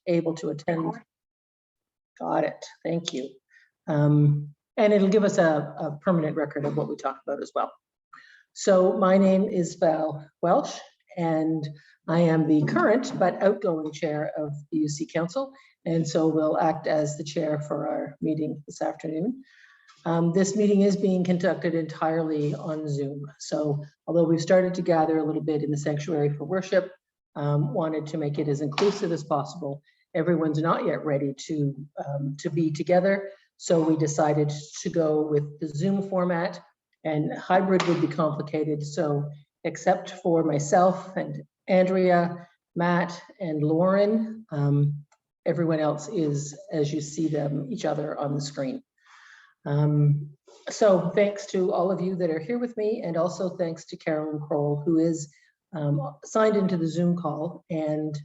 able to attend. Got it. Thank you. And it'll give us a permanent record of what we talked about as well. So my name is Val Welsh, and I am the current but outgoing chair of the UC Council, and so will act as the chair for our meeting this afternoon. This meeting is being conducted entirely on Zoom. So although we've started to gather a little bit in the sanctuary for worship, wanted to make it as inclusive as possible. Everyone's not yet ready to be together. So we decided to go with the Zoom format, and hybrid would be complicated. So except for myself and Andrea, Matt, and Lauren, everyone else is as you see them, each other on the screen. So thanks to all of you that are here with me, and also thanks to Carolyn Kroll, who is signed into the Zoom call and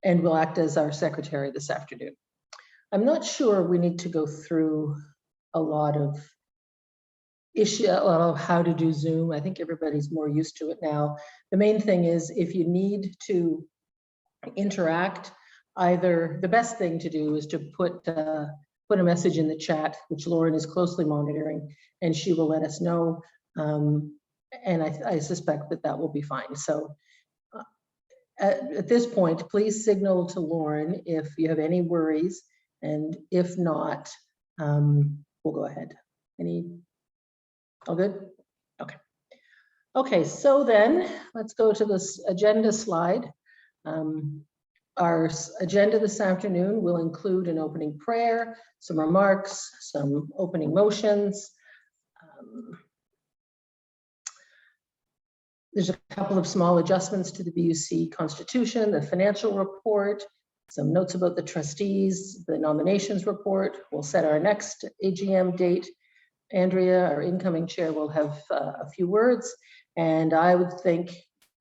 will act as our secretary this afternoon. I'm not sure we need to go through a lot of how to do Zoom. I think everybody's more used to it now. The main thing is if you need to interact, either the best thing to do is to put a message in the chat, which Lauren is closely monitoring, and she will let us know. And I suspect that will be fine. So at this point, please signal to Lauren if you have any worries, and if not, we'll go ahead. All good? Okay. Okay, so then let's go to this agenda slide. Our agenda this afternoon will include an opening prayer, some remarks, some opening motions. There's a couple of small adjustments to the BUC Constitution, the financial report, some notes about the trustees, the nominations report. We'll set our next AGM date. Andrea, our incoming chair, will have a few words, and I would think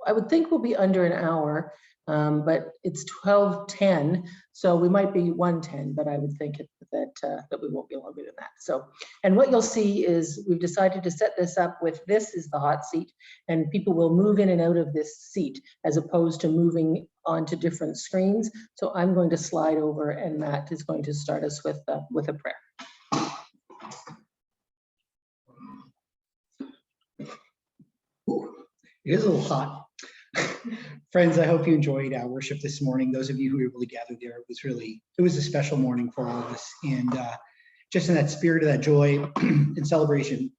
we'll be under an hour, but it's 12:10, so we might be 1:10, but I would think that we won't be longer than that. So, and what you'll see is we've decided to set this up with this is the hot seat, and people will move in and out of this seat as opposed to moving onto different screens. So I'm going to slide over, and Matt is going to start us with a prayer. It is a little hot. Friends, I hope you enjoyed our worship this morning. Those of you who were able to gather there, it was a special morning for all of us. And just in that spirit of that joy and celebration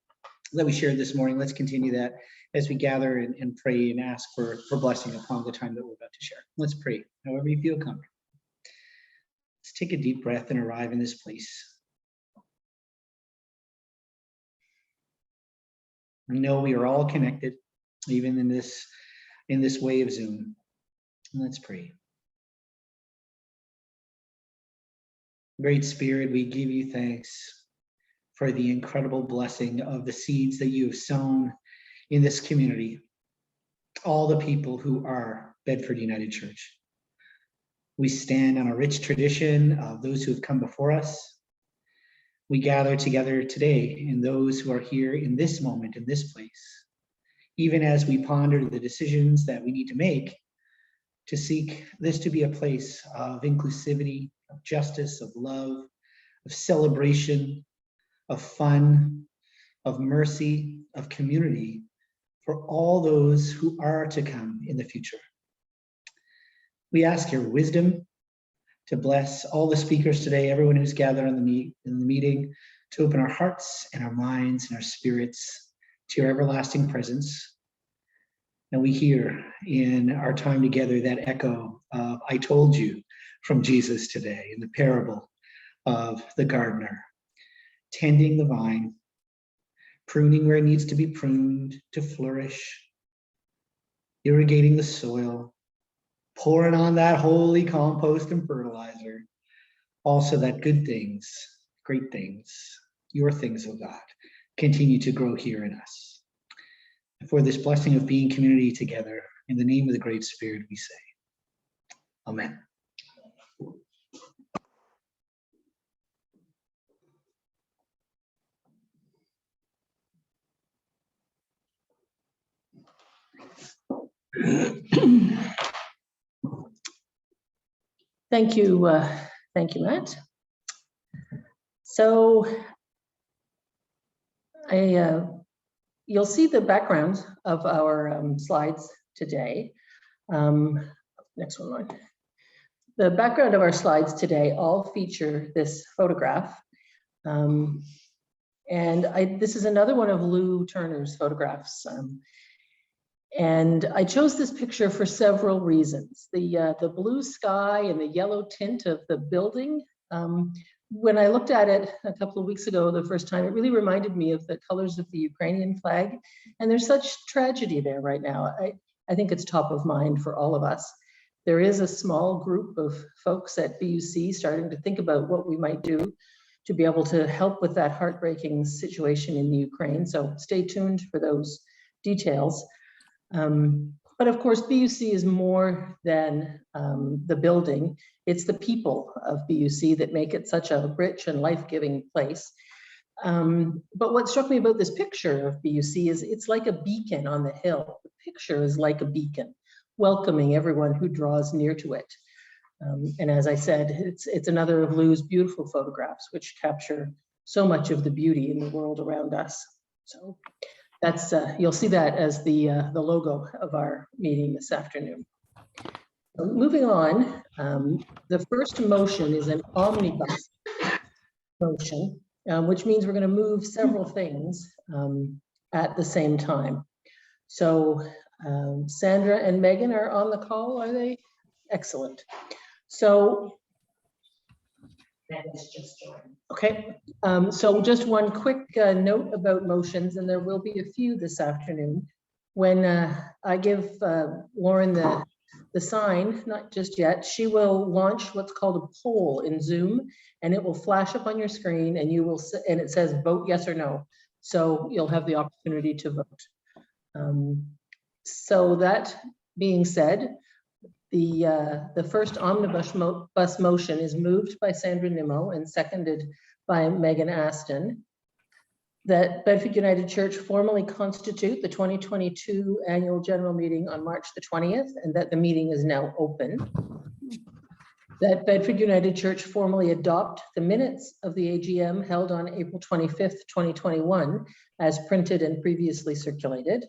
that we shared this morning, let's continue that as we gather and pray and ask for blessing upon the time that we're about to share. Let's pray, however you feel comfortable. Let's take a deep breath and arrive in this place. I know we are all connected, even in this way of Zoom. Let's pray. Great Spirit, we give you thanks for the incredible blessing of the seeds that you have sown in this community, all the people who are Bedford United Church. We stand on a rich tradition of those who have come before us. We gather together today in those who are here in this moment, in this place, even as we ponder the decisions that we need to make to seek this to be a place of inclusivity, of justice, of love, of celebration, of fun, of mercy, of community for all those who are to come in the future. We ask your wisdom to bless all the speakers today, everyone who's gathered in the meeting, to open our hearts and our minds and our spirits to your everlasting presence. And we hear in our time together that echo of I told you from Jesus today in the parable of the gardener, tending the vine, pruning where it needs to be pruned to flourish, irrigating the soil, pouring on that holy compost and fertilizer, also that good things, great things, your things, oh God, continue to grow here in us. And for this blessing of being community together, in the name of the great Spirit, we say, Amen. Thank you, Matt. So you'll see the background of our slides today. Next one, Lauren. The background of our slides today all feature this photograph. This is another one of Lou Turner's photographs. And I chose this picture for several reasons. The blue sky and the yellow tint of the building, when I looked at it a couple of weeks ago, the first time, it really reminded me of the colors of the Ukrainian flag. And there's such tragedy there right now. I think it's top of mind for all of us. There is a small group of folks at BUC starting to think about what we might do to be able to help with that heartbreaking situation in the Ukraine. So stay tuned for those details. But of course, BUC is more than the building. It's the people of BUC that make it such a rich and life-giving place. But what struck me about this picture of BUC is it's like a beacon on the hill. The picture is like a beacon, welcoming everyone who draws near to it. And as I said, it's another of Lou's beautiful photographs, which capture so much of the beauty in the world around us. So that's you'll see that as the logo of our meeting this afternoon. So moving on, the first motion is an omnibus motion, which means we're going to move several things at the same time. So Sandra and Megan are on the call, are they? Excellent. So, okay, so just one quick note about motions, and there will be a few this afternoon. When I give Lauren the sign, not just yet, she will launch what's called a poll in Zoom, and it will flash up on your screen, and and it says vote yes or no. So you'll have the opportunity to vote. So that being said, the first omnibus bus motion is moved by Sandra Nimmo and seconded by Megan Aston, that Bedford United Church formally constitute the 2022 annual general meeting on March the 20th, and that the meeting is now open. That Bedford United Church formally adopt the minutes of the AGM held on April 25th, 2021, as printed and previously circulated.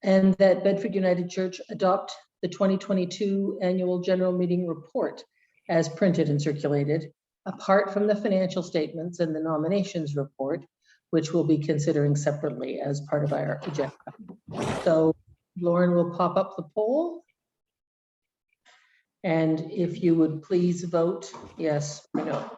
And that Bedford United Church adopt the 2022 annual general meeting report as printed and circulated, apart from the financial statements and the nominations report, which we'll be considering separately as part of our agenda. So Lauren will pop up the poll. And if you would please vote yes or no.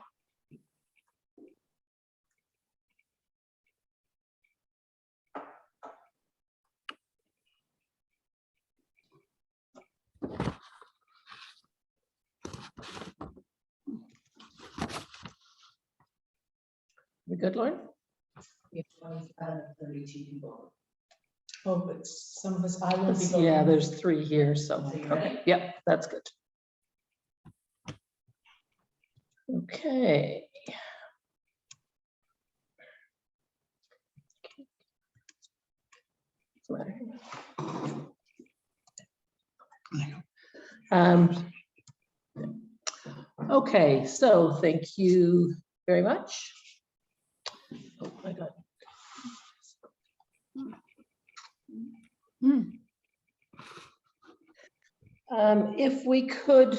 We good, Lauren? We have 32 people. Oh, but some of us, I won't be Yeah, voting. there's 3 here, so, So you're okay, ready? yep, that's good. Okay. Okay, so thank you very much. Oh my God. If we could,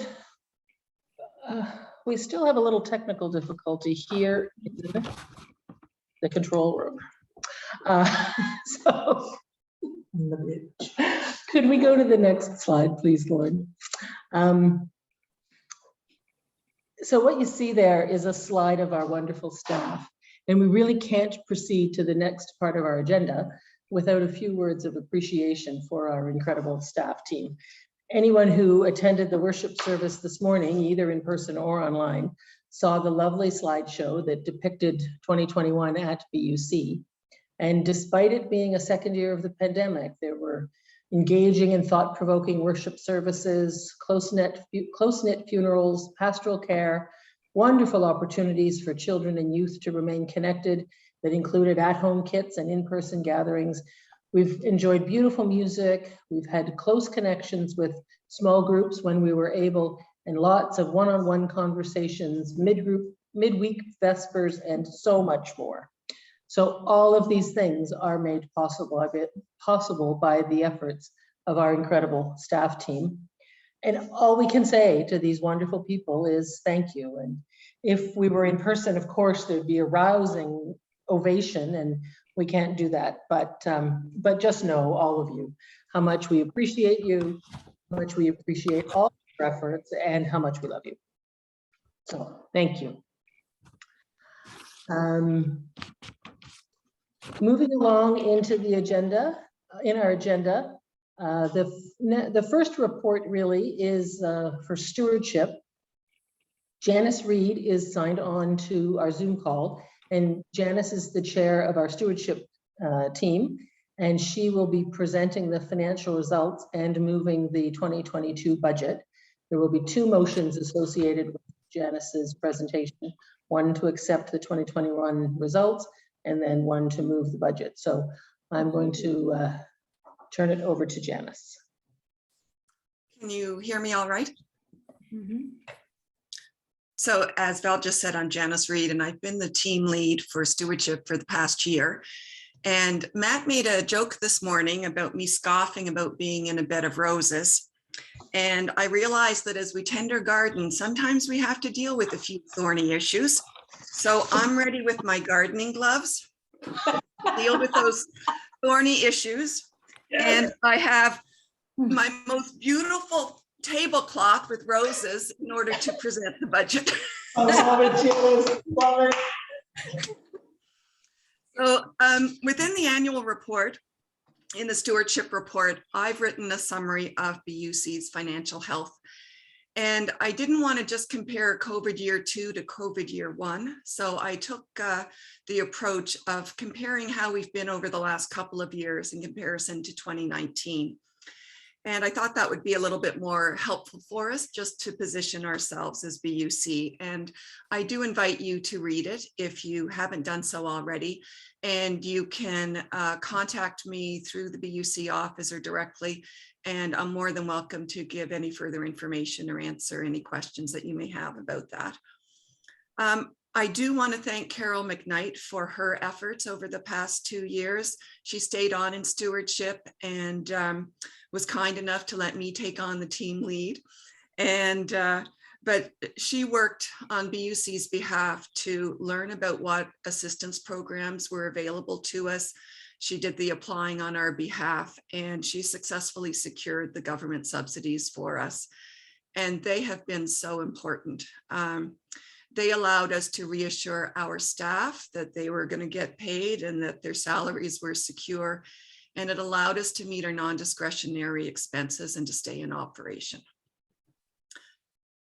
we still have a little technical difficulty here in the control room. So could we go to the next slide, please, Lauren? So what you see there is a slide of our wonderful staff, and we really can't proceed to the next part of our agenda without a few words of appreciation for our incredible staff team. Anyone who attended the worship service this morning, either in person or online, saw the lovely slideshow that depicted 2021 at BUC. And despite it being a second year of the pandemic, there were engaging and thought-provoking worship services, close-knit funerals, pastoral care, wonderful opportunities for children and youth to remain connected that included at-home kits and in-person gatherings. We've enjoyed beautiful music. We've had close connections with small groups when we were able, and lots of one-on-one conversations, midweek vespers, and so much more. So all of these things are made possible by the efforts of our incredible staff team. And all we can say to these wonderful people is thank you. And if we were in person, of course, there'd be a rousing ovation, and we can't do that. But just know, all of you, how much we appreciate you, how much we appreciate all your efforts, and how much we love you. So thank you. Moving along into the agenda, the first report really is for stewardship. Janice Reed is signed on to our Zoom call, and Janice is the chair of our stewardship team, and she will be presenting the financial results and moving the 2022 budget. There will be two motions associated with Janice's presentation, one to accept the 2021 results, and then one to move the budget. So I'm going to turn it over to Janice. Can you hear me all right? Mm-hmm. So as Val just said, I'm Janice Reed, and I've been the team lead for stewardship for the past year. And Matt made a joke this morning about me scoffing about being in a bed of roses. And I realized that as we tend our garden, sometimes we have to deal with a few thorny issues. So I'm ready with my gardening gloves to deal with those thorny issues. And I have my most beautiful tablecloth with roses in order to present the budget. I love it, Janice. Love it. So within the annual report, in the stewardship report, I've written a summary of BUC's financial health. And I didn't want to just compare COVID year 2 to COVID year 1. So I took the approach of comparing how we've been over the last couple of years in comparison to 2019. And I thought that would be a little bit more helpful for us just to position ourselves as BUC. And I do invite you to read it if you haven't done so already. And you can contact me through the BUC office or directly. And I'm more than welcome to give any further information or answer any questions that you may have about that. I do want to thank Carol McKnight for her efforts over the past 2 years. She stayed on in stewardship and was kind enough to let me take on the team lead. And but she worked on BUC's behalf to learn about what assistance programs were available to us. She did the applying on our behalf, and she successfully secured the government subsidies for us. And they have been so important. They allowed us to reassure our staff that they were going to get paid and that their salaries were secure. And it allowed us to meet our non-discretionary expenses and to stay in operation.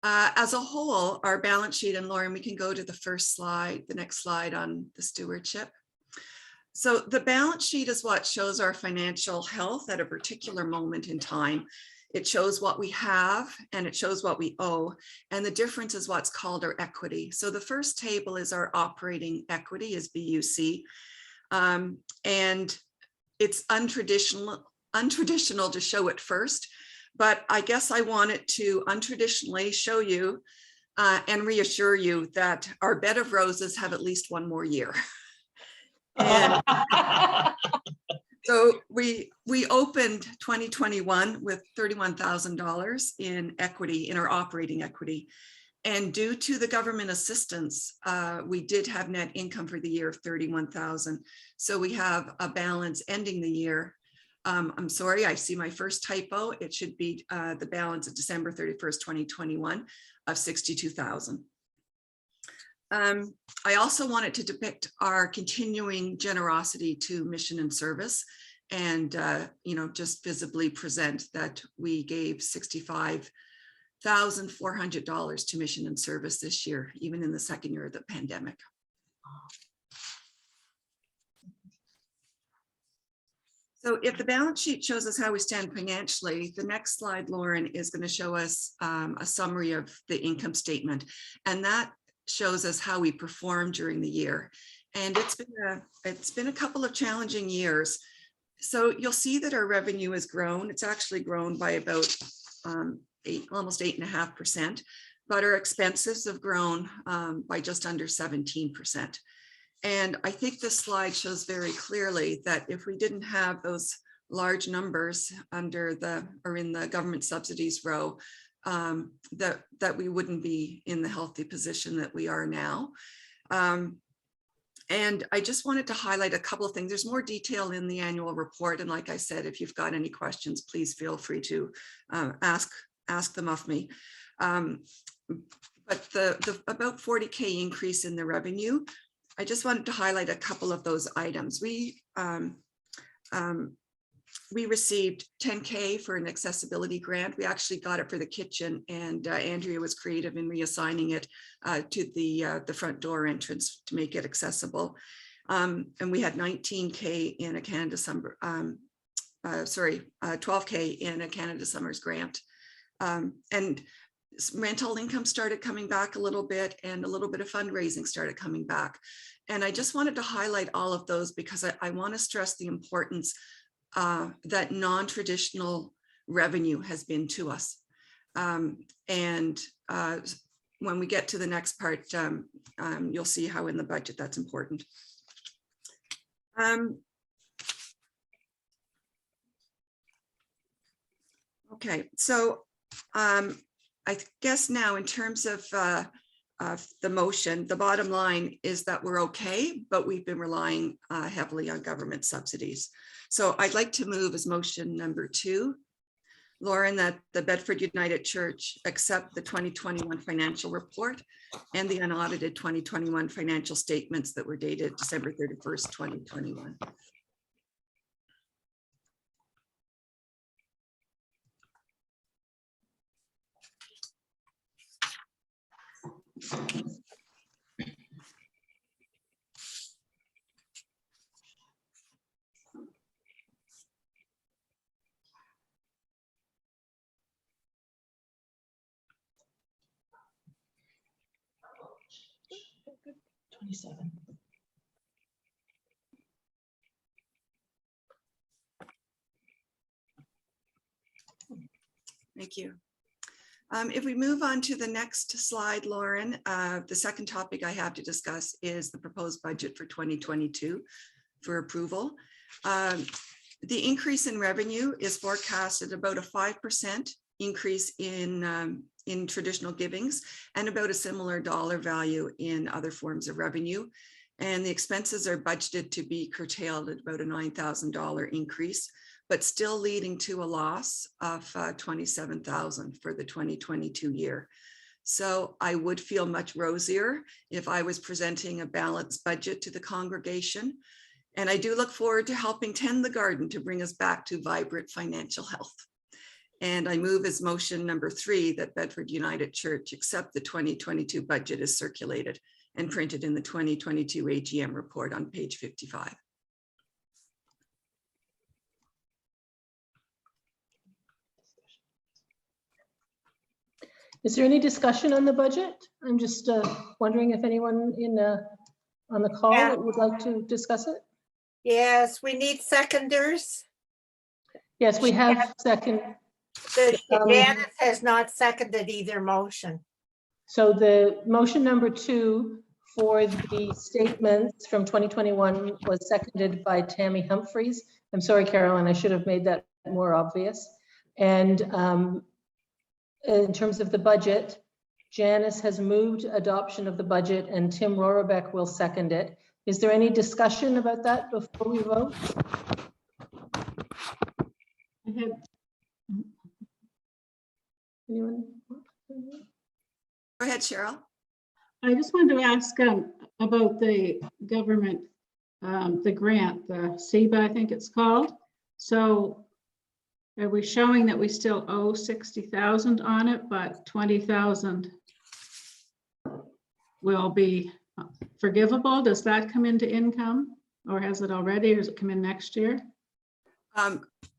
As a whole, our balance sheet, and Lauren, we can go to the first slide, the next slide on the stewardship. So the balance sheet is what shows our financial health at a particular moment in time. It shows what we have and it shows what we owe. And the difference is what's called our equity. So the first table is our operating equity as BUC. And it's untraditional to show it first, but I guess I wanted to untraditionally show you and reassure you that our bed of roses have at least one more year. And so we opened 2021 with $31,000 in equity, in our operating equity. And due to the government assistance, we did have net income for the year of $31,000. So we have a balance ending the year. I'm sorry, I see my first typo. It should be the balance of December 31st, 2021 of $62,000. I also wanted to depict our continuing generosity to mission and service, and just visibly present that we gave $65,400 to mission and service this year, even in the second year of the pandemic. So if the balance sheet shows us how we stand financially, the next slide, Lauren, is going to show us a summary of the income statement, and that shows us how we performed during the year. And it's been a couple of challenging years. So you'll see that our revenue has grown. It's actually grown by about almost 8.5%, but our expenses have grown by just under 17%. And I think this slide shows very clearly that if we didn't have those large numbers under or in the government subsidies row, that we wouldn't be in the healthy position that we are now. And I just wanted to highlight a couple of things. There's more detail in the annual report. And like I said, if you've got any questions, please feel free to ask them of me. But the about 40K increase in the revenue, I just wanted to highlight a couple of those items. We received 10K for an accessibility grant. We actually got it for the kitchen, and Andrea was creative in reassigning it to the front door entrance to make it accessible. And we had 19K in a Canada Summer, 12K in a Canada Summers grant. And rental income started coming back a little bit, and a little bit of fundraising started coming back. And I just wanted to highlight all of those because I want to stress the importance that non-traditional revenue has been to us. And when we get to the next part, you'll see how in the budget that's important. Okay, so I guess now in terms of the motion, the bottom line is that we're okay, but we've been relying heavily on government subsidies. So I'd like to move as motion number 2, Lauren, that the Bedford United Church accept the 2021 financial report and the unaudited 2021 financial statements that were dated December 31st, 2021. Thank you. If we move on to the next slide, Lauren, the second topic I have to discuss is the proposed budget for 2022 for approval. The increase in revenue is forecasted about a 5% increase in traditional givings and about a similar dollar value in other forms of revenue. And the expenses are budgeted to be curtailed at about a $9,000 increase, but still leading to a loss of $27,000 for the 2022 year. So I would feel much rosier if I was presenting a balanced budget to the congregation. And I do look forward to helping tend the garden to bring us back to vibrant financial health. And I move as motion number 3 that Bedford United Church accept the 2022 budget as circulated and printed in the 2022 AGM report on page 55. Is there any discussion on the budget? I'm just wondering if anyone on the call would like to discuss it. Yes, we need seconders. Yes, we have second. Janice has not seconded either motion. So the motion number 2 for the statements from 2021 was seconded by Tammy Humphreys. I'm sorry, Carolyn, I should have made that more obvious. And in terms of the budget, Janice has moved adoption of the budget and Tim Rorbeck will second it. Is there any discussion about that before we vote? Anyone? Go ahead, Cheryl. I just wanted to ask about the government, the grant, the SEBA, I think it's called. So are we showing that we still owe 60,000 on it, but 20,000 will be forgivable? Does that come into income, or has it already, or does it come in next year?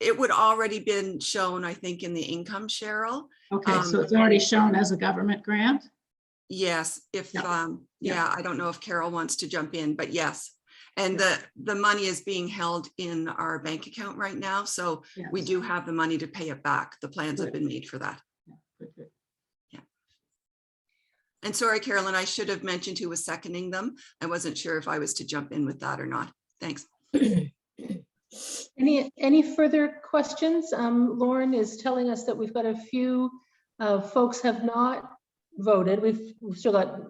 It would already been shown, I think, in the income, Cheryl. Okay, so it's already shown as a government grant? Yes, if Yeah. I don't know if Carol wants to jump in, but yes. And the money is being held in our bank account right now. So we Yes. do have the money to pay it back. The plans have Good. been made for that. And sorry, Carolyn, I should have mentioned who was seconding them. I wasn't sure if I was to jump in with that or not. Thanks. Any further questions? Lauren is telling us that we've got a few folks have not voted. We've still got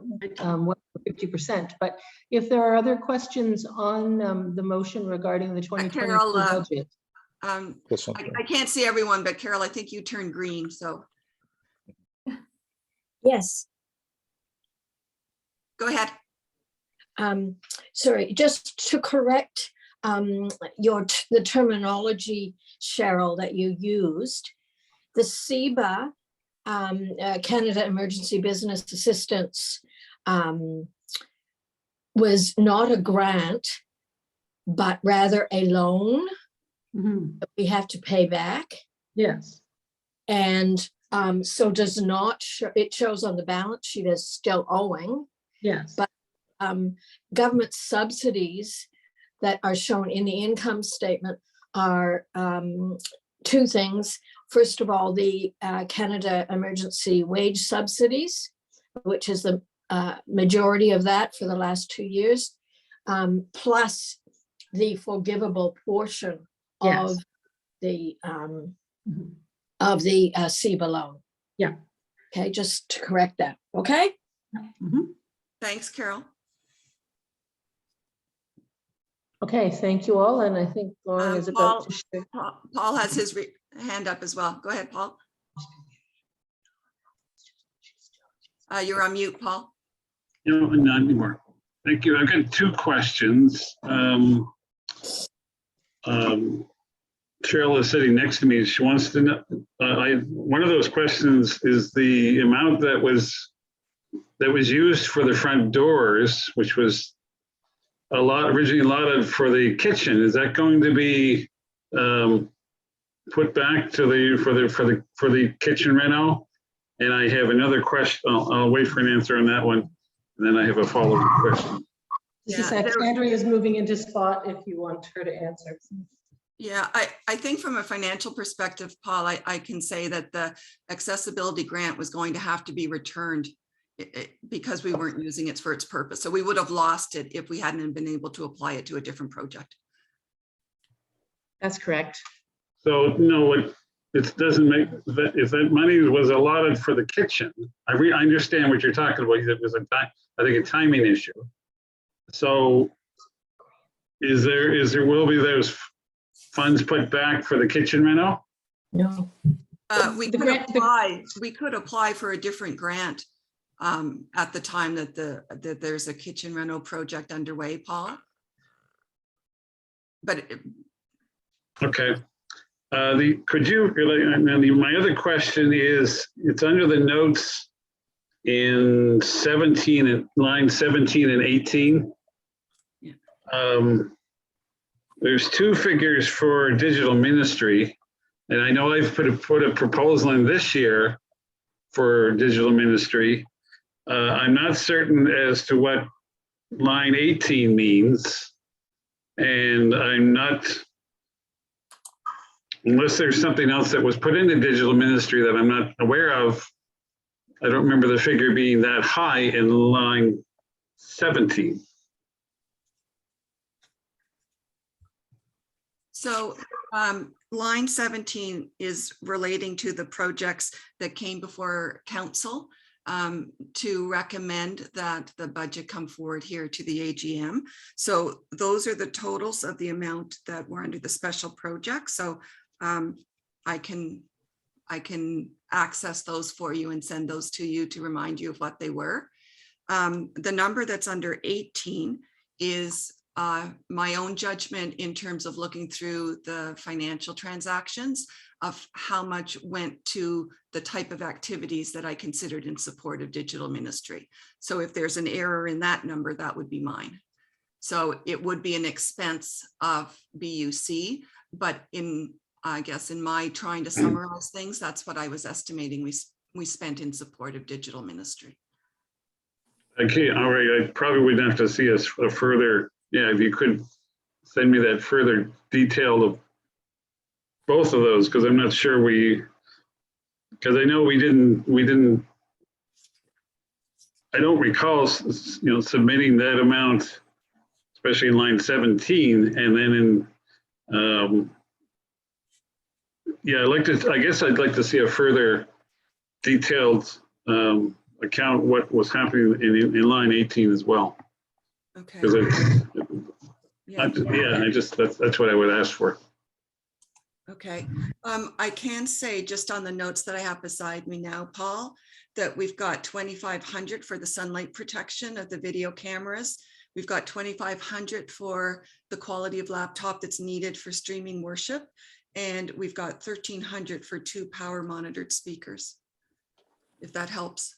50%, but if there are other questions on the motion regarding the 2022 Carol, budget. I can't see everyone, but Carol, I think you turned green, so Yes, go ahead. sorry, just to correct the terminology, Cheryl, that you used. The CEBA, Canada Emergency Business Assistance, was not a grant, but rather a loan Mhm. that we have to pay back. Yes. And so does not, it shows on the balance sheet as still owing. Yes. But government subsidies that are shown in the income statement are two things. First of all, the Canada Emergency Wage Subsidies, which is the majority of that for the last 2 years, plus the forgivable portion Yes. of the Mhm. CEBA loan. Yeah. Okay, just to correct that. Okay. Mhm. Thanks, Carol. Okay, thank you all. And I think Lauren is about to share. Paul has his hand up as well. Go ahead, Paul. You're on mute, Paul. No, not anymore. Thank you. I've got two questions. Cheryl is sitting next to me. She wants to know, one of those questions is the amount that was used for the front doors, which was originally allotted for the kitchen. Is that going to be put back to for the kitchen reno? And I have another question. I'll wait for an answer on that one. And then I have a follow-up question. Andrea is moving into spot if you want her to answer. Yeah, I think from a financial perspective, Paul, I can say that the accessibility grant was going to have to be returned because we weren't using it for its purpose. So we would have lost it if we hadn't been able to apply it to a different project. That's correct. So no, it doesn't make that if that money was allotted for the kitchen. I understand what you're talking about. It was I think a timing issue. So will be those funds put back for the kitchen reno? No. We could apply for a different grant at the time that there's a kitchen reno project underway, Paul. But Okay. My other question is, it's under the notes in 17 and line 17 and 18. Yeah. There's two figures for digital ministry, and I know I've put a proposal in this year for digital ministry. I'm not certain as to what line 18 means, and I'm not, unless there's something else that was put into digital ministry that I'm not aware of. I don't remember the figure being that high in line 17. So line 17 is relating to the projects that came before council to recommend that the budget come forward here to the AGM. So those are the totals of the amount that were under the special project. So I can access those for you and send those to you to remind you of what they were. The number that's under 18 is my own judgment in terms of looking through the financial transactions of how much went to the type of activities that I considered in support of digital ministry. So if there's an error in that number, that would be mine. So it would be an expense of BUC, but I guess in my trying to summarize things, that's what I was estimating we spent in support of digital ministry. Okay, all right, I probably would have to see us a further, yeah, if you could send me that further detail of both of those, because I'm not sure because I know we didn't, I don't recall, submitting that amount, especially in line 17, and then in, yeah, I guess I'd like to see a further detailed account what was happening in line 18 as well. Okay. Because Yeah. that's what I would ask for. Okay. I can say just on the notes that I have beside me now, Paul, that we've got 2,500 for the sunlight protection of the video cameras. We've got 2,500 for the quality of laptop that's needed for streaming worship. And we've got 1,300 for 2 power monitored speakers, if that helps.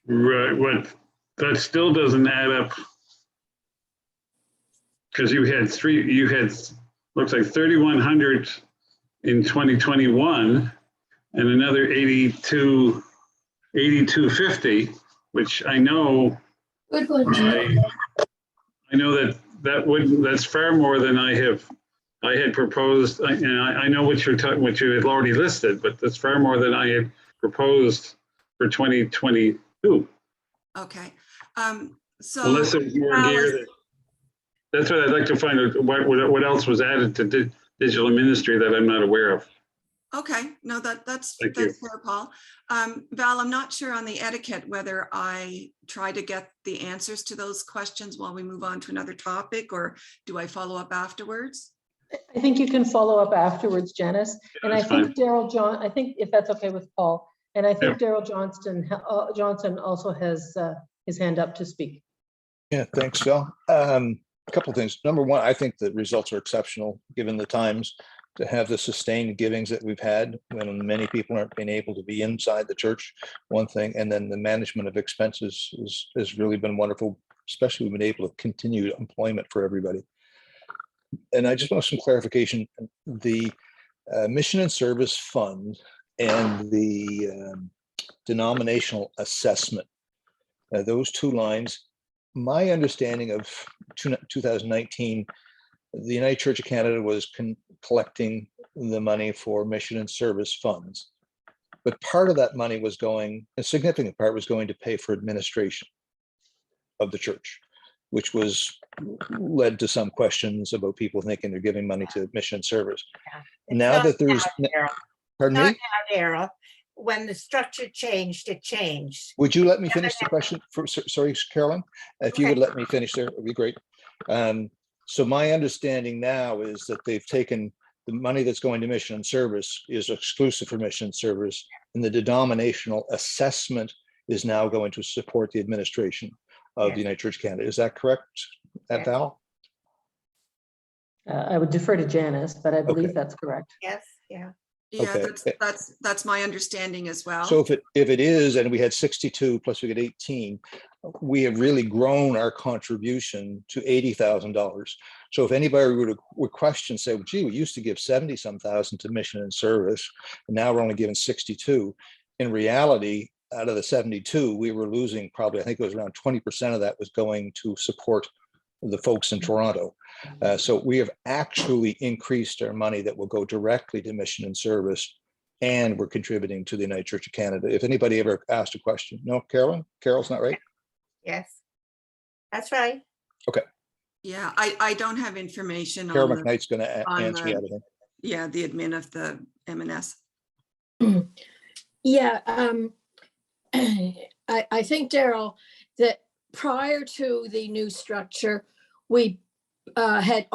Right, what that still doesn't add up. Because you had looks like 3,100 in 2021 and another 8250, which I know, Good one, Jim. I know that's far more than I had proposed. I know what you had already listed, but that's far more than I had proposed for 2022. Okay. So Unless there's more gear. That's what I'd like to find out, what else was added to digital ministry that I'm not aware of. okay, no, that's Thank you. fair, Paul. Val, I'm not sure on the etiquette whether I try to get the answers to those questions while we move on to another topic, or do I follow up afterwards? I think you can follow up afterwards, Janice. And I That's think I think if that's okay with Paul, and I think Daryl Johnson also has his hand up to speak. Yeah, thanks, Phil. A couple of things. Number one, I think the results are exceptional given the times to have the sustained givings that we've had when many people aren't being able to be inside the church, one thing. And then the management of expenses has really been wonderful, especially we've been able to continue employment for everybody. And I just want some clarification. The mission and service fund and the denominational assessment, those 2 lines, my understanding of 2019, the United Church of Canada was collecting the money for mission and service funds. But part of that money was going, a significant part was going to pay for administration of the church, which was led to some questions about people thinking they're giving money to mission and service. It's Now not that there's, Daryl. pardon Not me? now, Daryl. When the structure changed, it changed. Would you let me finish the question? Sorry, Carolyn, if you would Okay. let me finish there, it would be great. So my understanding now is that they've taken the money that's going to mission and service is exclusive for mission and service, and the denominational assessment is now going to support the administration of Yes. the United Church of Canada. Is that correct, Yes. Val? I would defer to Janice, but I believe Okay. that's correct. Yes, yeah. Yeah, Okay. that's my understanding as well. So if it is, and we had 62 plus we get 18, we have really grown our contribution to $80,000. So if anybody would question, say, well, gee, we used to give 70 some thousand to mission and service, and now we're only giving 62. In reality, out of the 72, we were losing probably, I think it was around 20% of that was going to support the folks in Toronto. So we have actually increased our money that will go directly to mission and service, and we're contributing to the United Church of Canada. If anybody ever asked a question, no, Carolyn? Carol's not right? Yes. That's right. Yeah, I don't have information Carol on the, McKnight's going to on answer the- that, I think. yeah, the admin of the M&S. Yeah, I think, Daryl, that prior to the new structure, we had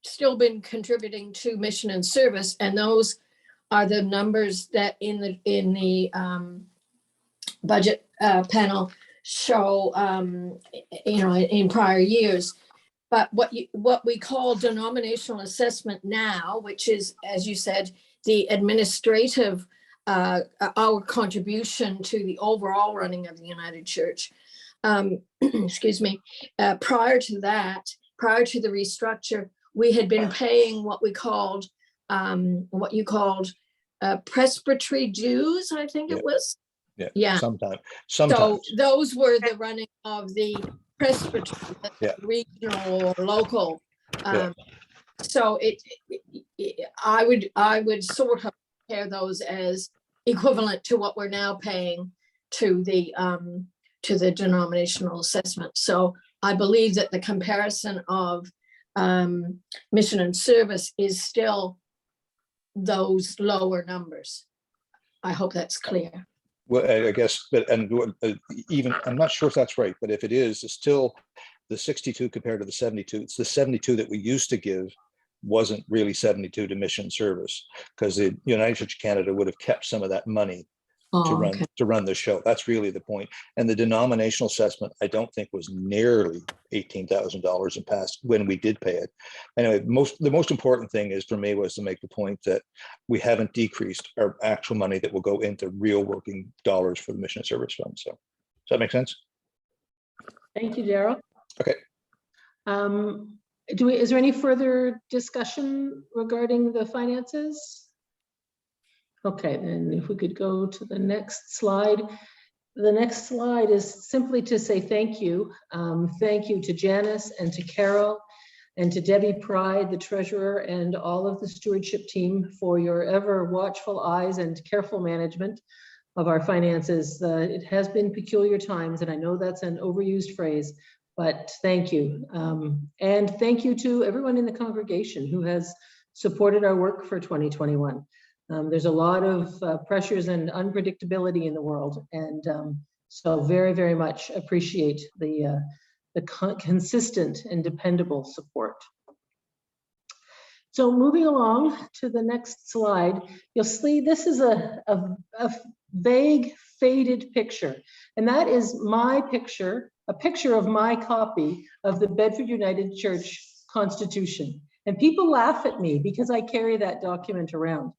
still been contributing to mission and service, and those are the numbers that in the budget panel show, in prior years. But what we call denominational assessment now, which is, as you said, the administrative, our contribution to the overall running of the United Church. Excuse me. Prior to that, prior to the restructure, we had been paying what you called presbytery dues, I think it was. Yeah. Sometimes. So those were the running of the presbytery, Yeah. regional or local. Yeah. So I would sort of compare those as equivalent to what we're now paying to the denominational assessment. So I believe that the comparison of mission and service is still those lower numbers. I hope that's clear. Well, I guess, but even I'm not sure if that's right, but if it is, it's still the 62 compared to the 72. It's the 72 that we used to give wasn't really 72 to mission service, because the United Church of Canada would have kept some of that money to run the show. That's really the point. And the denominational assessment, I don't think was nearly $18,000 in past when we did pay it. Anyway, the most important thing is for me was to make the point that we haven't decreased our actual money that will go into real working dollars for the mission and service fund. So does that make sense? Thank you, Daryl. Okay. Is there any further discussion regarding the finances? Okay, then if we could go to the next slide. The next slide is simply to say thank you. Thank you to Janice and to Carol and to Debbie Pride, the treasurer, and all of the stewardship team for your ever watchful eyes and careful management of our finances. It has been peculiar times, and I know that's an overused phrase, but thank you. And thank you to everyone in the congregation who has supported our work for 2021. There's a lot of pressures and unpredictability in the world, and so very, very much appreciate the consistent and dependable support. So moving along to the next slide, you'll see this is a vague, faded picture, and that is my picture, a picture of my copy of the Bedford United Church Constitution. And people laugh at me because I carry that document around.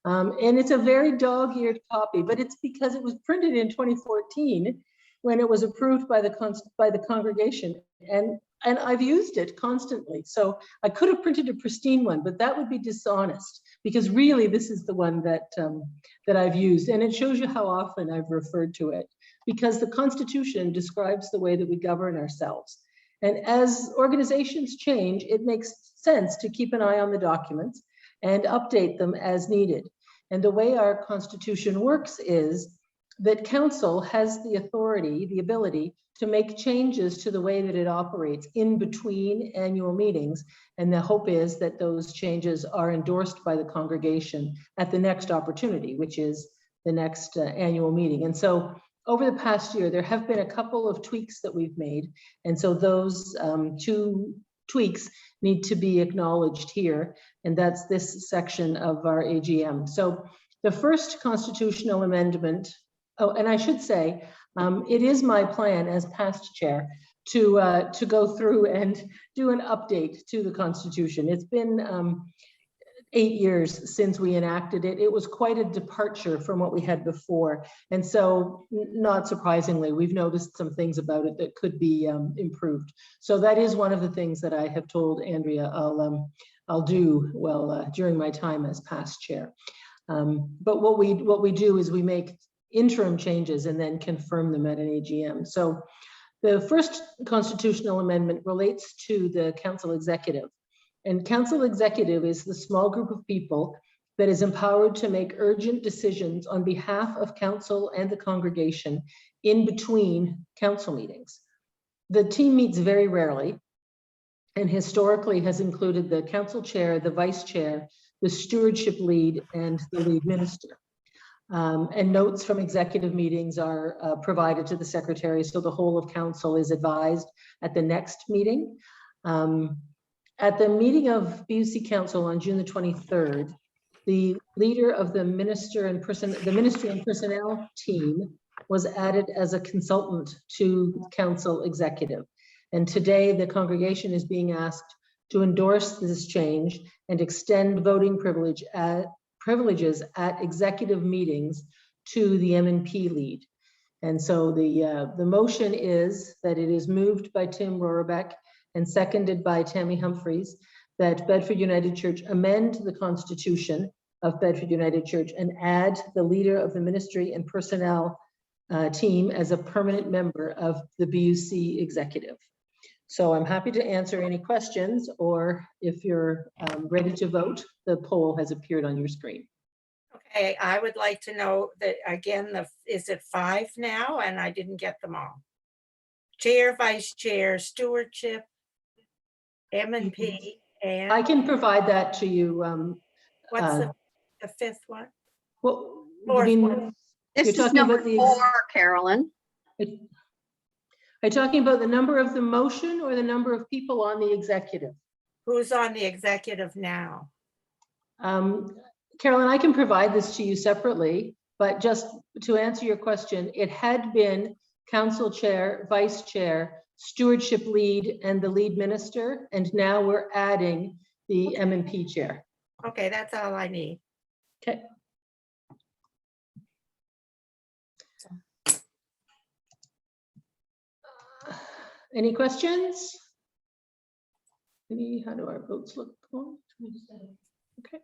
And it's a very dog-eared copy, but it's because it was printed in 2014 when it was approved by the congregation, and I've used it constantly. So I could have printed a pristine one, but that would be dishonest, because really this is the one that I've used, and it shows you how often I've referred to it, because the Constitution describes the way that we govern ourselves. And as organizations change, it makes sense to keep an eye on the documents and update them as needed. And the way our Constitution works is that council has the authority, the ability to make changes to the way that it operates in between annual meetings. And the hope is that those changes are endorsed by the congregation at the next opportunity, which is the next annual meeting. And so over the past year, there have been a couple of tweaks that we've made. And so those two tweaks need to be acknowledged here, and that's this section of our AGM. So the first constitutional amendment, oh, and I should say, it is my plan as past chair to go through and do an update to the Constitution. It's been 8 years since we enacted it. It was quite a departure from what we had before. And so not surprisingly, we've noticed some things about it that could be improved. So that is one of the things that I have told Andrea I'll do well during my time as past chair. But what we do is we make interim changes and then confirm them at an AGM. So the first constitutional amendment relates to the council executive. And council executive is the small group of people that is empowered to make urgent decisions on behalf of council and the congregation in between council meetings. The team meets very rarely, and historically has included the council chair, the vice chair, the stewardship lead, and the lead minister. And notes from executive meetings are provided to the secretary, so the whole of council is advised at the next meeting. At the meeting of BUC Council on June the 23rd, the leader of the ministry and personnel team was added as a consultant to council executive. And today the congregation is being asked to endorse this change and extend voting privileges at executive meetings to the M&P lead. And so the motion is that it is moved by Tim Rohrabeck and seconded by Tammy Humphreys, that Bedford United Church amend the Constitution of Bedford United Church and add the leader of the ministry and personnel team as a permanent member of the BUC executive. So I'm happy to answer any questions, or if you're ready to vote, the poll has appeared on your screen. Okay, I would like to know that, again, is it 5 now? And I didn't get them all. Chair, vice chair, stewardship, M&P, I and can provide that to you. what's the 5th one? What, you Fourth mean, one. you're This is talking number about the, 4, Carolyn. are you talking about the number of the motion or the number of people on the executive? Who's on the executive now? Carolyn, I can provide this to you separately, but just to answer your question, it had been council chair, vice chair, stewardship lead, and the lead minister, and now we're adding the M&P chair. Okay, that's all I need. Okay. Any questions? How do our votes look? Okay.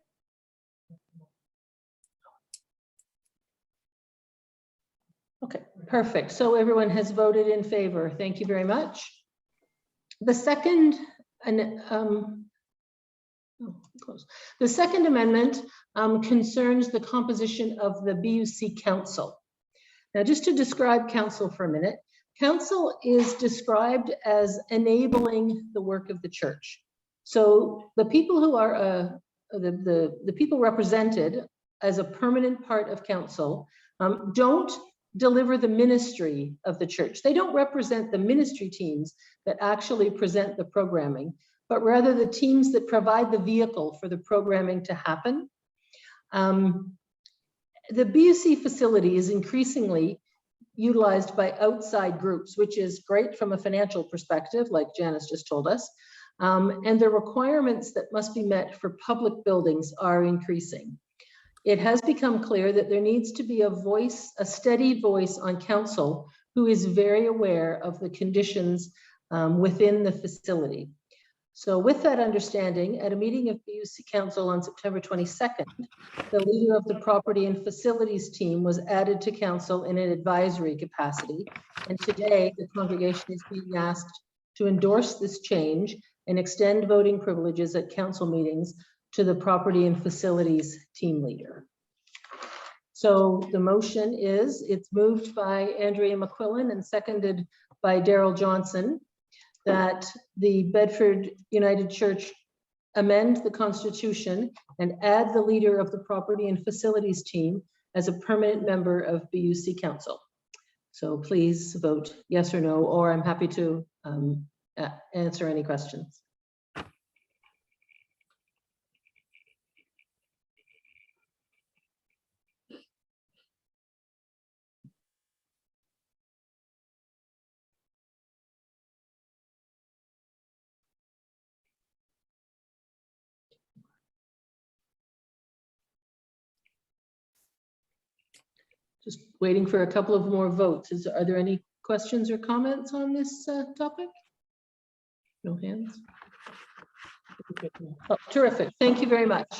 Okay, perfect. So everyone has voted in favor. Thank you very much. The second, the second amendment concerns the composition of the BUC council. Now, just to describe council for a minute, council is described as enabling the work of the church. So the people who are the people represented as a permanent part of council don't deliver the ministry of the church. They don't represent the ministry teams that actually present the programming, but rather the teams that provide the vehicle for the programming to happen. The BUC facility is increasingly utilized by outside groups, which is great from a financial perspective, like Janice just told us. And the requirements that must be met for public buildings are increasing. It has become clear that there needs to be a voice, a steady voice on council who is very aware of the conditions within the facility. So with that understanding, at a meeting of BUC Council on September 22nd, the leader of the property and facilities team was added to council in an advisory capacity. And today the congregation is being asked to endorse this change and extend voting privileges at council meetings to the property and facilities team leader. So the motion is, it's moved by Andrea McQuillan and seconded by Daryl Johnson, that the Bedford United Church amend the Constitution and add the leader of the property and facilities team as a permanent member of BUC Council. So please vote yes or no, or I'm happy to answer any questions. Just waiting for a couple of more votes. Are there any questions or comments on this topic? No hands. Oh, terrific. Thank you very much.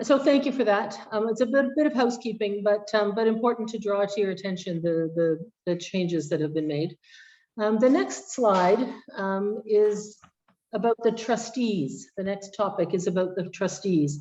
So thank you for that. It's a bit of housekeeping, but important to draw to your attention the changes that have been made. The next slide is about the trustees. The next topic is about the trustees.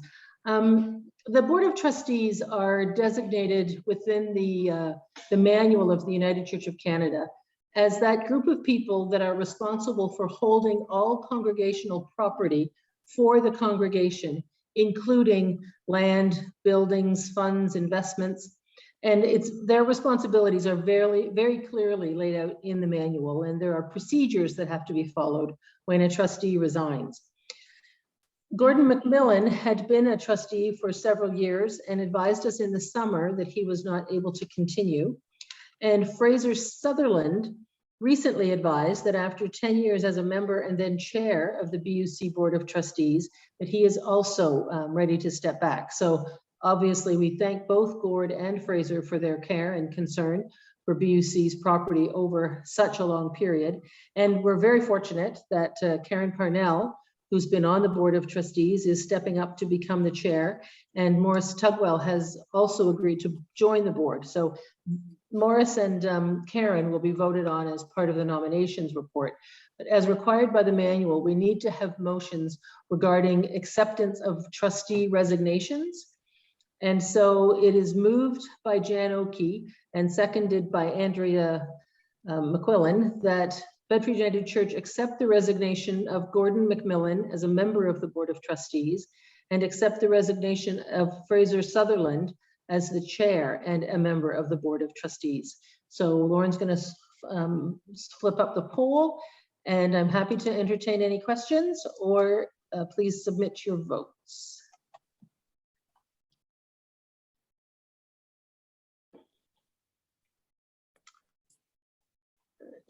The Board of Trustees are designated within the manual of the United Church of Canada as that group of people that are responsible for holding all congregational property for the congregation, including land, buildings, funds, investments. And their responsibilities are very, very clearly laid out in the manual, and there are procedures that have to be followed when a trustee resigns. Gordon McMillan had been a trustee for several years and advised us in the summer that he was not able to continue. And Fraser Sutherland recently advised that after 10 years as a member and then chair of the BUC Board of Trustees, that he is also ready to step back. So obviously we thank both Gord and Fraser for their care and concern for BUC's property over such a long period. And we're very fortunate that Karen Parnell, who's been on the Board of Trustees, is stepping up to become the chair, and Morris Tugwell has also agreed to join the board. So Morris and Karen will be voted on as part of the nominations report. But as required by the manual, we need to have motions regarding acceptance of trustee resignations. And so it is moved by Jan Oakey and seconded by Andrea McQuillan that Bedford United Church accept the resignation of Gordon McMillan as a member of the Board of Trustees and accept the resignation of Fraser Sutherland as the chair and a member of the Board of Trustees. So Lauren's going to flip up the poll, and I'm happy to entertain any questions, or please submit your votes.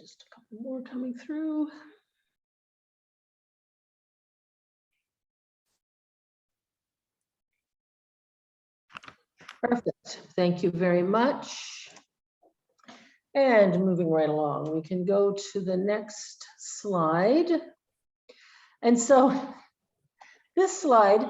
Just a couple more coming through. Perfect. Thank you very much. And moving right along, we can go to the next slide. And so this slide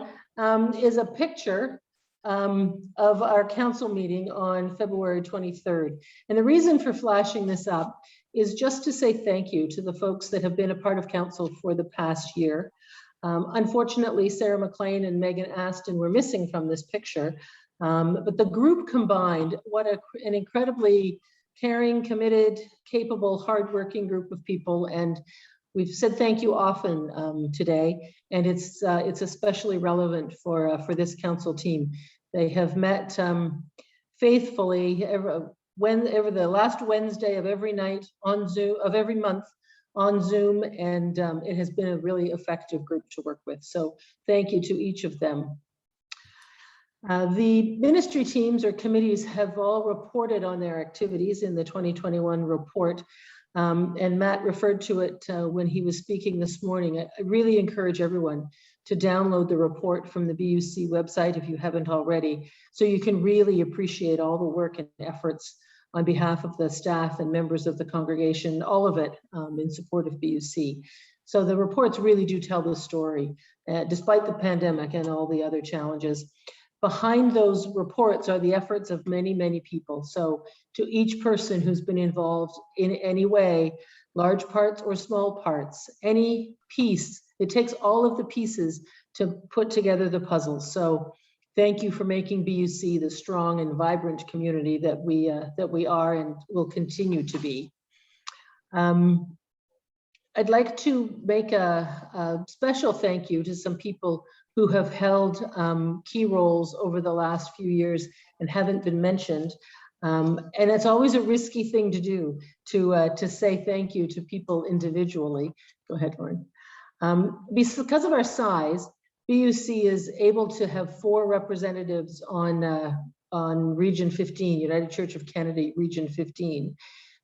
is a picture of our council meeting on February 23rd. And the reason for flashing this up is just to say thank you to the folks that have been a part of council for the past year. Unfortunately, Sarah McLean and Megan Aston were missing from this picture, but the group combined, what an incredibly caring, committed, capable, hardworking group of people. And we've said thank you often today, and it's especially relevant for this council team. They have met faithfully whenever the last Wednesday of every night on Zoom, of every month on Zoom, and it has been a really effective group to work with. So thank you to each of them. The ministry teams or committees have all reported on their activities in the 2021 report. And Matt referred to it when he was speaking this morning. I really encourage everyone to download the report from the BUC website if you haven't already, so you can really appreciate all the work and efforts on behalf of the staff and members of the congregation, all of it in support of BUC. So the reports really do tell the story, despite the pandemic and all the other challenges. Behind those reports are the efforts of many, many people. So to each person who's been involved in any way, large parts or small parts, any piece, it takes all of the pieces to put together the puzzle. So thank you for making BUC the strong and vibrant community that we are and will continue to be. I'd like to make a special thank you to some people who have held key roles over the last few years and haven't been mentioned. And it's always a risky thing to do, to say thank you to people individually. Go ahead, Lauren. Because of our size, BUC is able to have 4 representatives on Region 15, United Church of Canada, Region 15.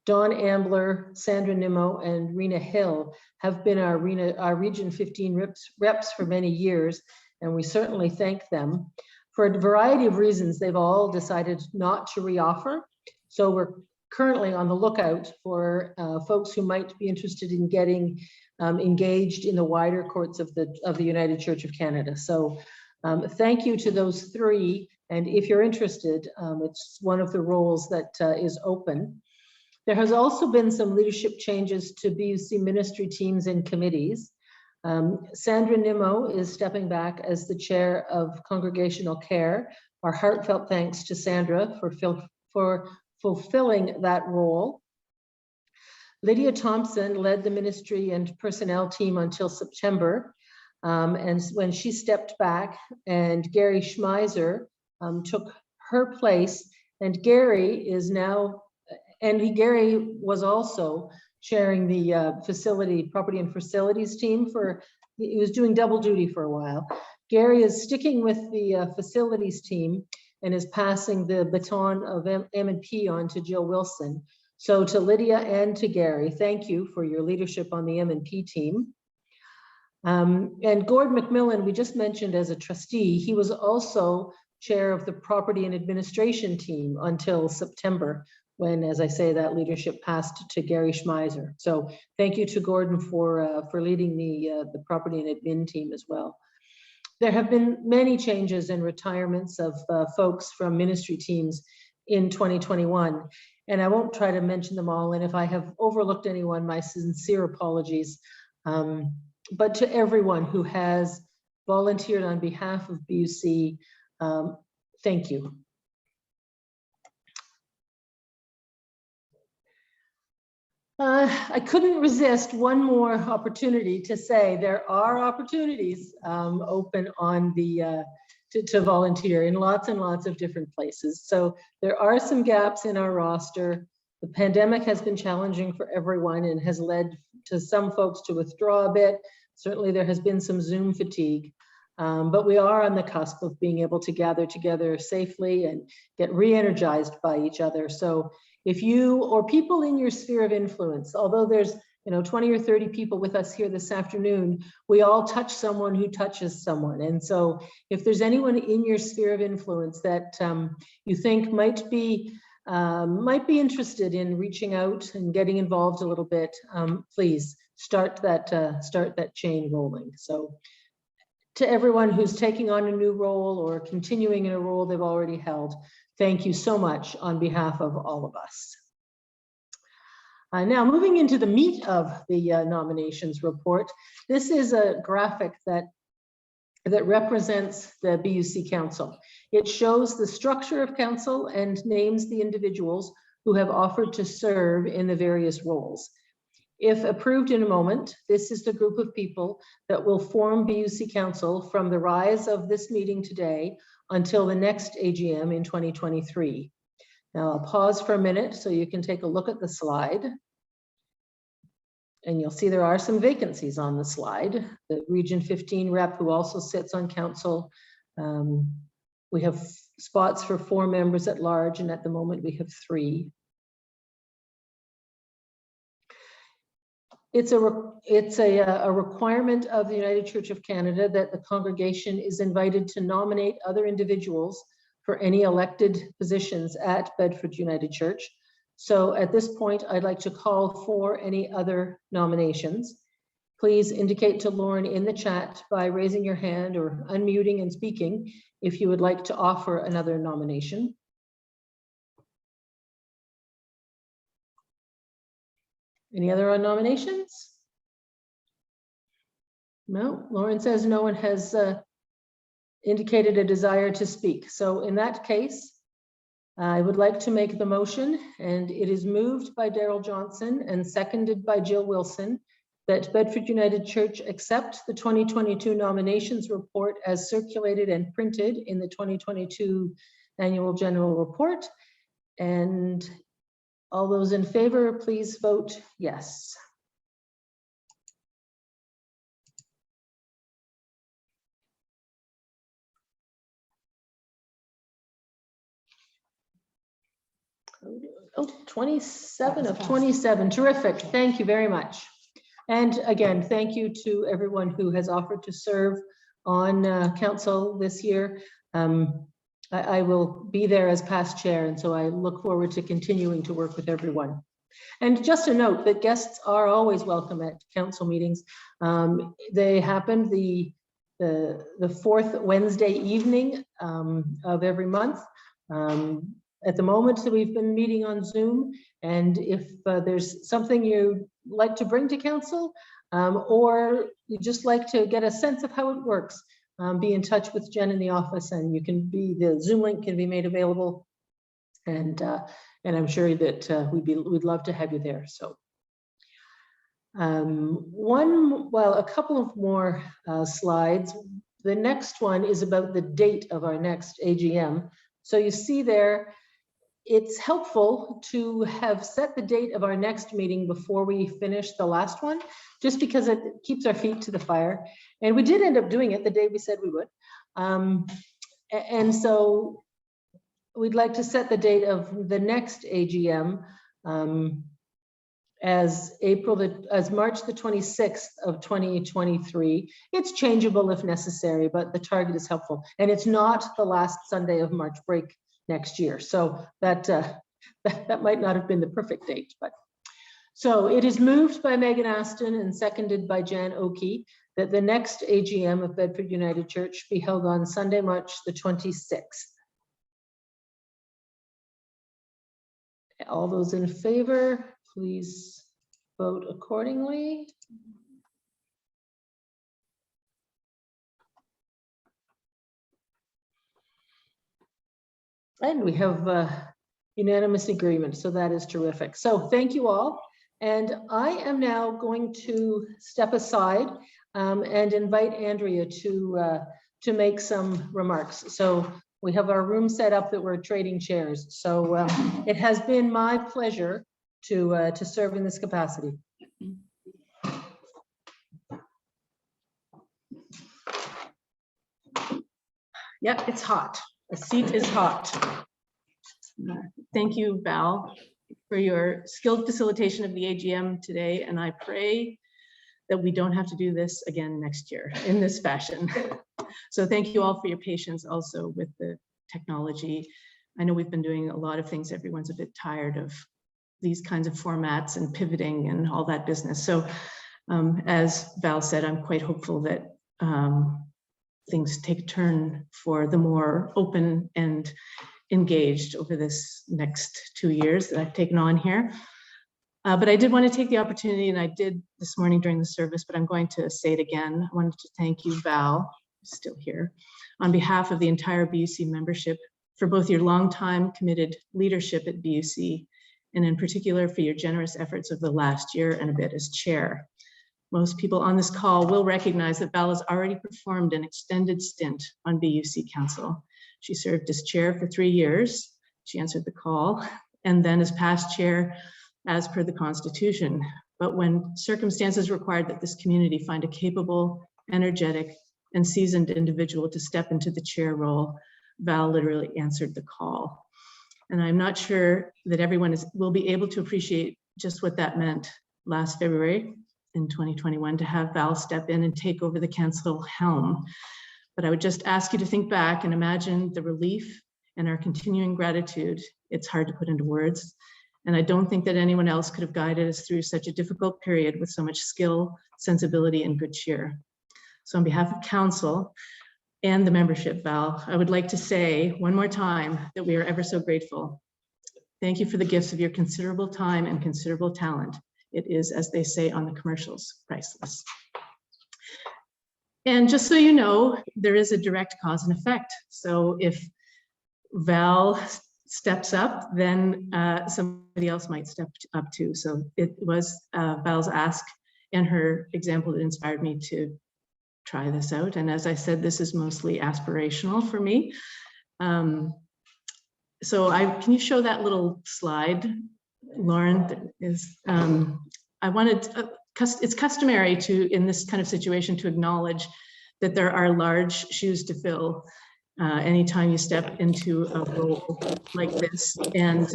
Dawn Ambler, Sandra Nimmo, and Rena Hill have been our Region 15 reps for many years, and we certainly thank them. For a variety of reasons, they've all decided not to reoffer. So we're currently on the lookout for folks who might be interested in getting engaged in the wider courts of the United Church of Canada. So thank you to those 3. And if you're interested, it's one of the roles that is open. There has also been some leadership changes to BUC ministry teams and committees. Sandra Nimmo is stepping back as the chair of Congregational Care. Our heartfelt thanks to Sandra for fulfilling that role. Lydia Thompson led the ministry and personnel team until September. And when she stepped back, and Gary Schmeiser took her place, and Gary is now, and Gary was also chairing the property and facilities team he was doing double duty for a while. Gary is sticking with the facilities team and is passing the baton of M&P on to Jill Wilson. So to Lydia and to Gary, thank you for your leadership on the M&P team. And Gord McMillan, we just mentioned as a trustee, he was also chair of the property and administration team until September, when, as I say, that leadership passed to Gary Schmeiser. So thank you to Gordon for leading the property and admin team as well. There have been many changes and retirements of folks from ministry teams, in 2021. And I won't try to mention them all. And if I have overlooked anyone, my sincere apologies. But to everyone who has volunteered on behalf of BUC, thank you. I couldn't resist one more opportunity to say there are opportunities open on the to volunteer in lots and lots of different places. So there are some gaps in our roster. The pandemic has been challenging for everyone and has led to some folks to withdraw a bit. Certainly there has been some Zoom fatigue, but we are on the cusp of being able to gather together safely and get re-energized by each other. So if you or people in your sphere of influence, although there's 20 or 30 people with us here this afternoon, we all touch someone who touches someone. And so if there's anyone in your sphere of influence that you think might be interested in reaching out and getting involved a little bit, please start that chain rolling. So to everyone who's taking on a new role or continuing in a role they've already held, thank you so much on behalf of all of us. Now moving into the meat of the nominations report, this is a graphic that represents the BUC Council. It shows the structure of council and names the individuals who have offered to serve in the various roles. If approved in a moment, this is the group of people that will form BUC Council from the rise of this meeting today until the next AGM in 2023. Now I'll pause for a minute so you can take a look at the slide. And you'll see there are some vacancies on the slide. The Region 15 rep who also sits on council. We have spots for 4 members at large, and at the moment we have 3. It's a requirement of the United Church of Canada that the congregation is invited to nominate other individuals for any elected positions at Bedford United Church. So at this point, I'd like to call for any other nominations. Please indicate to Lauren in the chat by raising your hand or unmuting and speaking if you would like to offer another nomination. Any other nominations? No, Lauren says no one has indicated a desire to speak. So in that case, I would like to make the motion, and it is moved by Daryl Johnson and seconded by Jill Wilson, that Bedford United Church accept the 2022 nominations report as circulated and printed in the 2022 annual general report. And all those in favor, please vote yes. Oh, 27 of 27, terrific, thank you very much. And again, thank you to everyone who has offered to serve on council this year. I will be there as past chair, and so I look forward to continuing to work with everyone. And just a note that guests are always welcome at council meetings. They happen the 4th Wednesday evening of every month. At the moment, so we've been meeting on Zoom, and if there's something you'd like to bring to council, or you just like to get a sense of how it works, be in touch with Jen in the office, and the Zoom link can be made available, and I'm sure that we'd love to have you there. So a couple of more slides. The next one is about the date of our next AGM. So you see there, it's helpful to have set the date of our next meeting before we finish the last one, just because it keeps our feet to the fire. And we did end up doing it the day we said we would. And so we'd like to set the date of the next AGM as March the 26th of 2023. It's changeable if necessary, but the target is helpful. And it's not the last Sunday of March break next year. So that might not have been the perfect date, but. So it is moved by Megan Aston and seconded by Jan Oakey that the next AGM of Bedford United Church be held on Sunday, March the 26th. All those in favor, please vote accordingly. And we have unanimous agreement, so that is terrific. So thank you all. And I am now going to step aside and invite Andrea to make some remarks. So we have our room set up that we're trading chairs. So it has been my pleasure to serve in this capacity. Yep, it's hot. The seat is hot. Thank you, Val, for your skilled facilitation of the AGM today, and I pray that we don't have to do this again next year in this fashion. So thank you all for your patience also with the technology. I know we've been doing a lot of things. Everyone's a bit tired of these kinds of formats and pivoting and all that business. So as Val said, I'm quite hopeful that things take a turn for the more open and engaged over this next 2 years that I've taken on here. But I did want to take the opportunity, and I did this morning during the service, but I'm going to say it again. I wanted to thank you, Val, who's still here, on behalf of the entire BUC membership for both your longtime committed leadership at BUC, and in particular for your generous efforts of the last year and a bit as chair. Most people on this call will recognize that Val has already performed an extended stint on BUC Council. She served as chair for 3 years. She answered the call, and then as past chair as per the Constitution. But when circumstances required that this community find a capable, energetic, and seasoned individual to step into the chair role, Val literally answered the call. And I'm not sure that everyone will be able to appreciate just what that meant last February in 2021 to have Val step in and take over the council helm. But I would just ask you to think back and imagine the relief and our continuing gratitude. It's hard to put into words. And I don't think that anyone else could have guided us through such a difficult period with so much skill, sensibility, and good cheer. So on behalf of council and the membership, Val, I would like to say one more time that we are ever so grateful. Thank you for the gifts of your considerable time and considerable talent. It is, as they say on the commercials, priceless. And just so you know, there is a direct cause and effect. So if Val steps up, then somebody else might step up too. So it was Val's ask and her example that inspired me to try this out. And as I said, this is mostly aspirational for me. So can you show that little slide, Lauren? That is, I wanted, it's customary in this kind of situation to acknowledge that there are large shoes to fill anytime you step into a role like this. And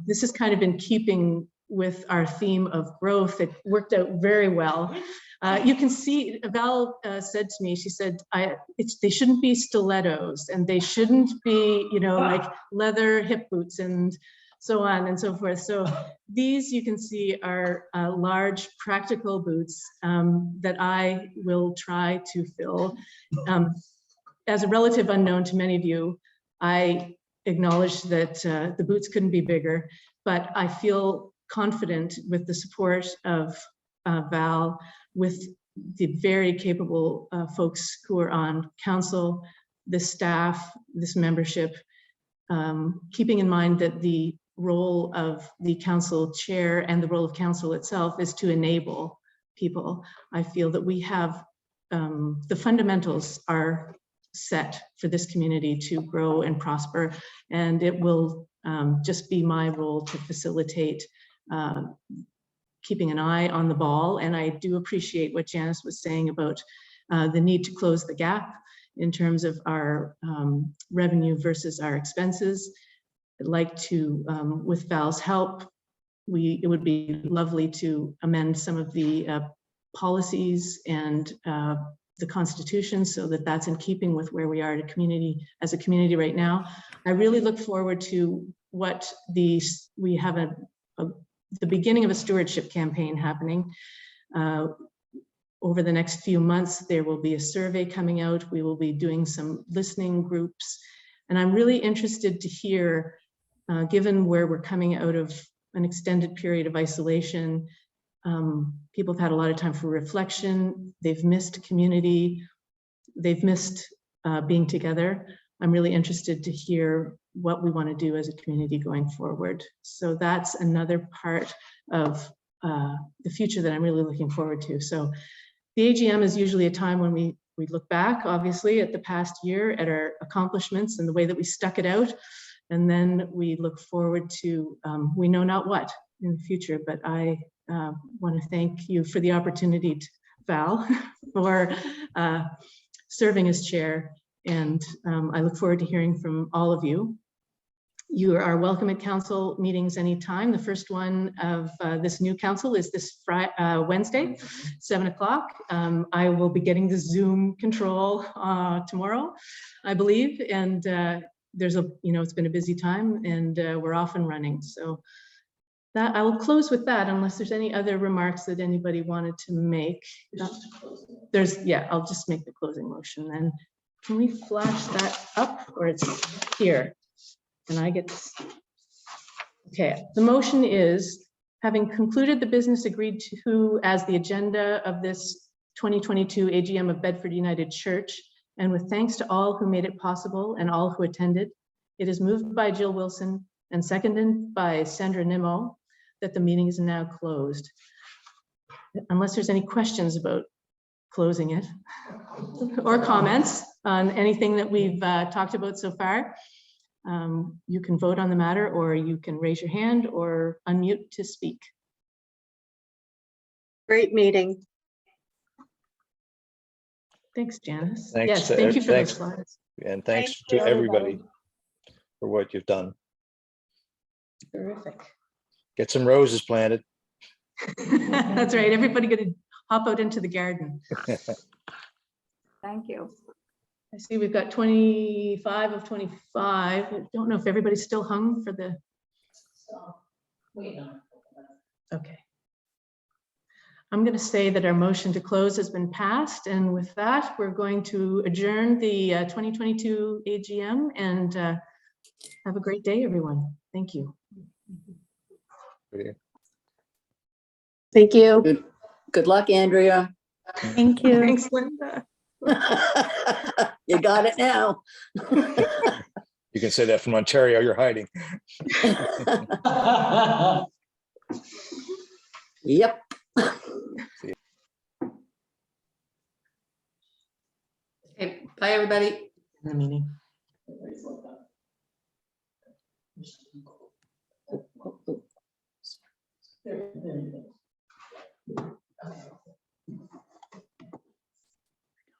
this is kind of in keeping with our theme of growth. It worked out very well. You can see, Val said to me, she said, they shouldn't be stilettos and they shouldn't be, like leather hip boots and so on and so forth. So these you can see are large practical boots that I will try to fill. As a relative unknown to many of you, I acknowledge that the boots couldn't be bigger, but I feel confident with the support of Val, with the very capable folks who are on council, the staff, this membership, keeping in mind that the role of the council chair and the role of council itself is to enable people. I feel that we have, the fundamentals are set for this community to grow and prosper, and it will just be my role to facilitate keeping an eye on the ball. And I do appreciate what Janice was saying about the need to close the gap in terms of our revenue versus our expenses. I'd like to, with Val's help, it would be lovely to amend some of the policies and the Constitution so that that's in keeping with where we are as a community right now. I really look forward to what we have the beginning of a stewardship campaign happening. Over the next few months, there will be a survey coming out. We will be doing some listening groups. And I'm really interested to hear given where we're coming out of an extended period of isolation, people have had a lot of time for reflection. They've missed community. They've missed being together. I'm really interested to hear what we want to do as a community going forward. So that's another part of the future that I'm really looking forward to. So the AGM is usually a time when we look back, obviously, at the past year, at our accomplishments and the way that we stuck it out. And then we look forward to, we know not what in the future, but I want to thank you for the opportunity, Val, for serving as chair. And I look forward to hearing from all of you. You are welcome at council meetings anytime. The first one of this new council is this Wednesday, 7 o'clock. I will be getting the Zoom control tomorrow, I believe. And there's a, it's been a busy time and we're off and running. So that I will close with that unless there's any other remarks that anybody wanted to make. I'll just make the closing motion then. Can we flash that up or it's here? And I get this. Okay, the motion is, having concluded the business agreed to as the agenda of this 2022 AGM of Bedford United Church, and with thanks to all who made it possible and all who attended, it is moved by Jill Wilson and seconded by Sandra Nimmo that the meeting is now closed. Unless there's any questions about closing it or comments on anything that we've talked about so far, you can vote on the matter or you can raise your hand or unmute to speak. Great meeting. Thanks, Janice. Thanks Yes, to thank you for thanks. those slides. And thanks Thank to you, everybody for what you've done. Terrific. Get some roses planted. That's right. Everybody gonna hop out into the garden. Thank you. I see we've got 25 of 25. I don't know if everybody's still hung for the. Okay. I'm going to say that our motion to close has been passed. And with that, we're going to adjourn the 2022 AGM and have a great day, everyone. Thank you. Thank you. Good luck, Andrea. Thank you. Thanks, Linda. You got it now. You can say that from Ontario, you're hiding. Yep. Okay, bye, everybody. The meeting. There you go.